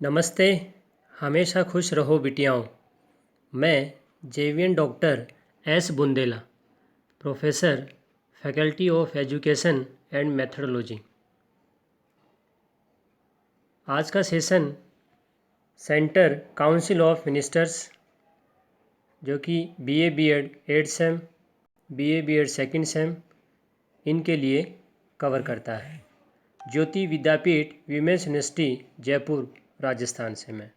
नमस्ते। हमेशा खुश रहो बिटियाओं। मैं जेवियन doctor S Bundela, professor, faculty of education and methodology. आज का session centre council of ministers, जो कि BA BEd 8 sem, BA BEd second sem, इनके लिए कवर करता है। ज्योति विद्यापीठ विमेंस यूनिवर्सिटी, जयपुर, राजस्थान से मैं।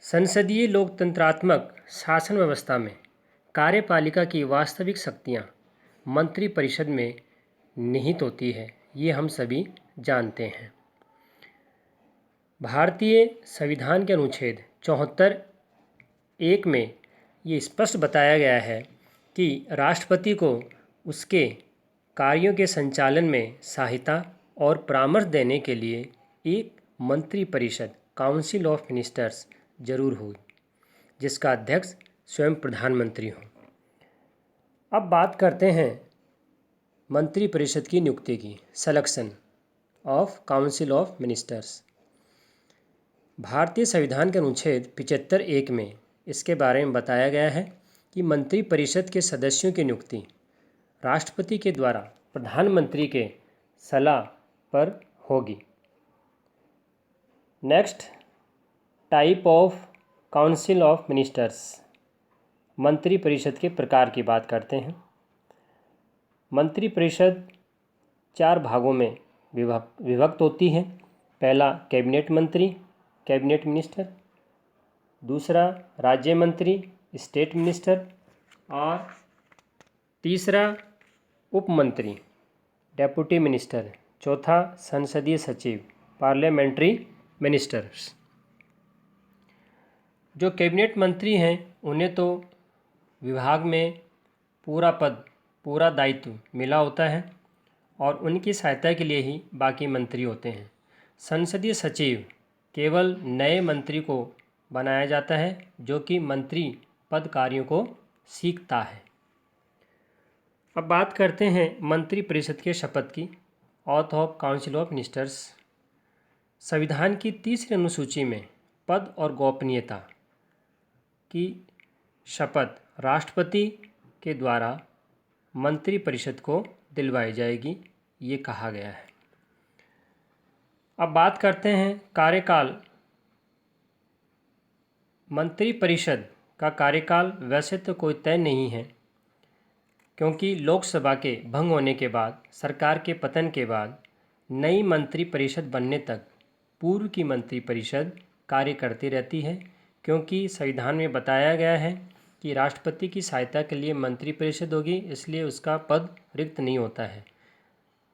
संसदीय लोकतंत्रात्मक शासन व्यवस्था में कार्यपालिका की वास्तविक शक्तियाँ मंत्रिपरिषद में निहित होती है, ये हम सभी जानते हैं। भारतीय संविधान के अनुच्छेद 74(1) में ये स्पष्ट बताया गया है कि राष्ट्रपति को उसके कार्यों के संचालन में सहायता और परामर्श देने के लिए एक मंत्रिपरिषद काउंसिल ऑफ मिनिस्टर्स जरूर हो, जिसका अध्यक्ष स्वयं प्रधानमंत्री हो। अब बात करते हैं मंत्रिपरिषद की नियुक्ति की, selection of council of ministers. भारतीय संविधान के अनुच्छेद 75(1) में इसके बारे में बताया गया है कि मंत्रिपरिषद के सदस्यों की नियुक्ति राष्ट्रपति के द्वारा प्रधानमंत्री के सलाह पर होगी। Next, type of council of ministers. मंत्रिपरिषद के प्रकार की बात करते हैं। मंत्रिपरिषद 4 भागों में विभक्त होती है। पहला कैबिनेट मंत्री, कैबिनेट मिनिस्टर। दूसरा राज्य मंत्री, स्टेट मिनिस्टर। और तीसरा उप मंत्री, डेप्यूटी मिनिस्टर। चौथा संसदीय सचिव, पार्लियामेंट्री मिनिस्टर्स। जो कैबिनेट मंत्री हैं उन्हें तो विभाग में पूरा दायित्व मिला होता है और उनकी सहायता के लिए ही बाकी मंत्री होते हैं। संसदीय सचिव केवल नए मंत्री को बनाया जाता है जो कि मंत्री पद कार्यों को सीखता है। अब बात करते हैं मंत्रिपरिषद के शपथ की। Auth of council of ministers. संविधान की 3री अनुसूची में पद और गोपनीयता की शपथ राष्ट्रपति के द्वारा मंत्रिपरिषद को दिलवाई जाएगी, ये कहा गया है। अब बात करते हैं कार्यकाल। मंत्रिपरिषद का कार्यकाल वैसे तो कोई तय नहीं है, क्योंकि लोकसभा के भंग होने के बाद, सरकार के पतन के बाद नई मंत्रिपरिषद बनने तक पूर्व की मंत्रिपरिषद कार्य करती रहती है, क्योंकि संविधान में बताया गया है कि राष्ट्रपति की सहायता के लिए मंत्रिपरिषद होगी, इसलिए उसका पद रिक्त नहीं होता है।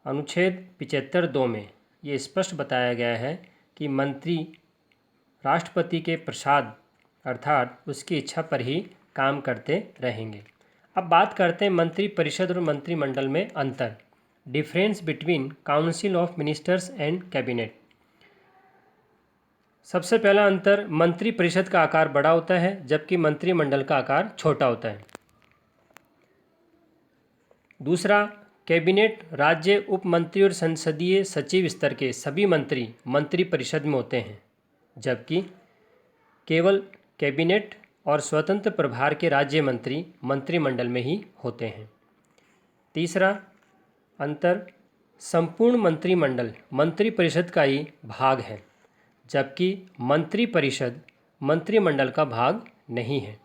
अनुच्छेद 75(2) में ये स्पष्ट बताया गया है कि मंत्री राष्ट्रपति के प्रसाद अर्थात उसकी इच्छा पर ही काम करते रहेंगे। अब बात करते हैं मंत्रिपरिषद और मंत्रिमंडल में अंतर। Difference between council of ministers and cabinet. सबसे पहला अंतर, मंत्रिपरिषद का आकार बड़ा होता है जबकि मंत्रिमंडल का आकार छोटा होता है। दूसरा, कैबिनेट राज्य, उप मंत्री और संसदीय सचिव स्तर के सभी मंत्री मंत्रिपरिषद में होते हैं, जबकि केवल कैबिनेट और स्वतंत्र प्रभार के राज्य मंत्री मंत्रिमंडल में ही होते हैं। तीसरा अंतर, संपूर्ण मंत्रिमंडल मंत्रिपरिषद का ही भाग है, जबकि मंत्रिपरिषद मंत्रिमंडल का भाग नहीं है।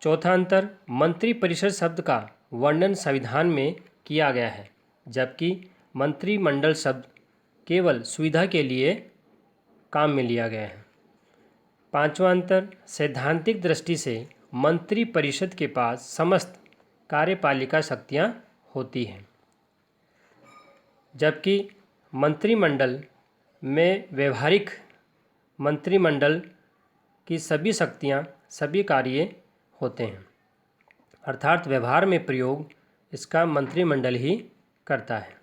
चौथा अंतर, मंत्रिपरिषद शब्द का वर्णन संविधान में किया गया है, जबकि मंत्रिमंडल शब्द केवल सुविधा के लिए काम में लिया गया है। पांचवा अंतर, सैद्धांतिक दृष्टि से मंत्रिपरिषद के पास समस्त कार्यपालिका शक्तियां होती हैं, जबकि मंत्रिमंडल में व्यवहारिक मंत्रिमंडल की सभी शक्तियां, सभी कार्य होते हैं, अर्थात व्यवहार में प्रयोग इसका मंत्रिमंडल ही करता है।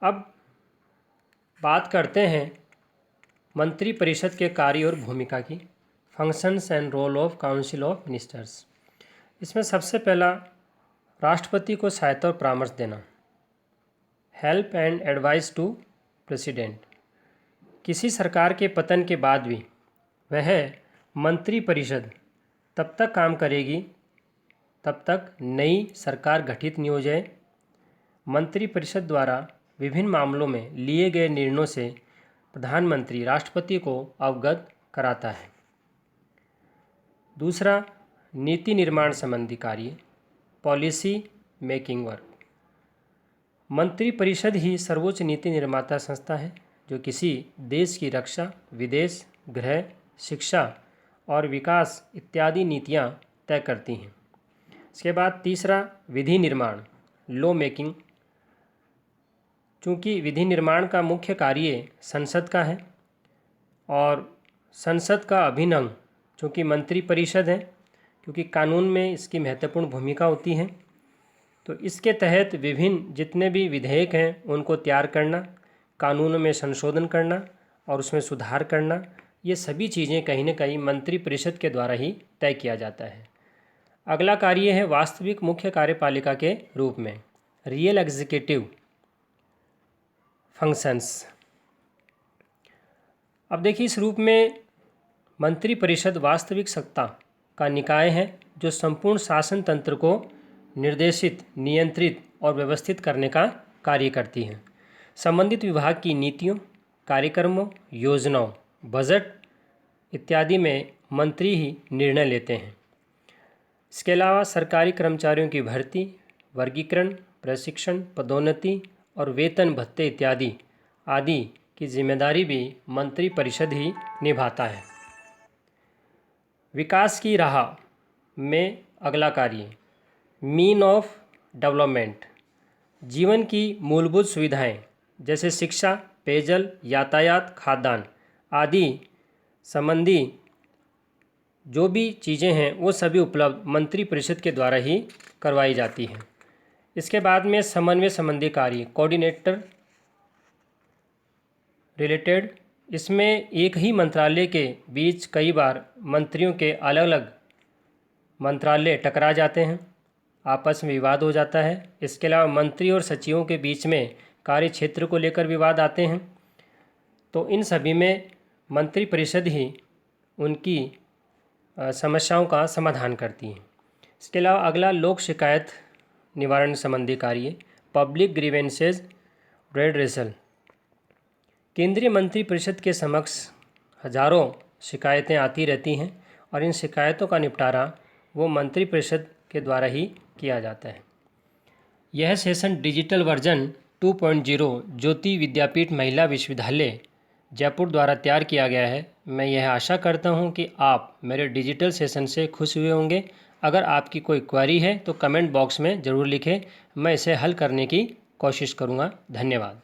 अब बात करते हैं मंत्रिपरिषद के कार्य और भूमिका की। Functions and role of council of ministers. इसमें सबसे पहला, राष्ट्रपति को सहायता और परामर्श देना, help and advice to president. किसी सरकार के पतन के बाद भी वह मंत्रिपरिषद तब तक काम करेगी तब तक नई सरकार गठित नहीं हो जाए। मंत्रिपरिषद द्वारा विभिन्न मामलों में लिए गए निर्णयों से प्रधानमंत्री राष्ट्रपति को अवगत कराता है। दूसरा, नीति निर्माण संबंधी कार्य, पॉलिसी मेकिंग वर्क। मंत्रिपरिषद ही सर्वोच्च नीति निर्माता संस्था है जो किसी देश की रक्षा, विदेश, गृह, शिक्षा और विकास इत्यादि नीतियां तय करती हैं। इसके बाद तीसरा, विधि निर्माण, लॉ मेकिंग। चूँकि विधि निर्माण का मुख्य कार्य संसद का है और संसद का अभिन्न अंग चूँकि मंत्रिपरिषद है, क्योंकि कानून में इसकी महत्वपूर्ण भूमिका होती है, तो इसके तहत विभिन्न जितने भी विधेयक हैं उनको तैयार करना, कानून में संशोधन करना और उसमें सुधार करना, ये सभी चीज़ें कहीं न कहीं मंत्रिपरिषद के द्वारा ही तय किया जाता है। अगला कार्य है वास्तविक मुख्य कार्यपालिका के रूप में, रियल एग्जीक्यूटिव फंक्शंस। अब देखिए, इस रूप में मंत्रिपरिषद वास्तविक सत्ता का निकाय है जो संपूर्ण शासन तंत्र को निर्देशित, नियंत्रित और व्यवस्थित करने का कार्य करती है। संबंधित विभाग की नीतियों, कार्यक्रमों, योजनाओं, बजट इत्यादि में मंत्री ही निर्णय लेते हैं। इसके अलावा सरकारी कर्मचारियों की भर्ती, वर्गीकरण, प्रशिक्षण, पदोन्नति और वेतन भत्ते इत्यादि आदि की जिम्मेदारी भी मंत्रिपरिषद ही निभाता है। विकास की राह में अगला कार्य, मीन ऑफ डेवलपमेंट। जीवन की मूलभूत सुविधाएं जैसे शिक्षा, पेयजल, यातायात, खाद्यान्न आदि संबंधी जो भी चीज़ें हैं वो सभी उपलब्ध मंत्रिपरिषद के द्वारा ही करवाई जाती हैं। इसके बाद में समन्वय संबंधी कार्य, कोऑर्डिनेटर रिलेटेड। इसमें एक ही मंत्रालय के बीच कई बार मंत्रियों के अलग अलग मंत्रालय टकरा जाते हैं, आपस में विवाद हो जाता है। इसके अलावा मंत्री और सचिवों के बीच में कार्य क्षेत्र को लेकर विवाद आते हैं, तो इन सभी में मंत्रिपरिषद ही उनकी समस्याओं का समाधान करती है। इसके अलावा अगला लोक शिकायत निवारण संबंधी कार्य, पब्लिक ग्रीवेंसेज रेडरेसल। केंद्रीय मंत्रिपरिषद के समक्ष हजारों शिकायतें आती रहती हैं और इन शिकायतों का निपटारा वो मंत्रिपरिषद के द्वारा ही किया जाता है। यह सेशन डिजिटल वर्जन 2.0 ज्योति विद्यापीठ महिला विश्वविद्यालय जयपुर द्वारा तैयार किया गया है। मैं यह आशा करता हूं कि आप मेरे डिजिटल सेशन से खुश हुए होंगे। अगर आपकी कोई क्वेरी है तो कमेंट बॉक्स में ज़रूर लिखें, मैं इसे हल करने की कोशिश करूंगा। धन्यवाद।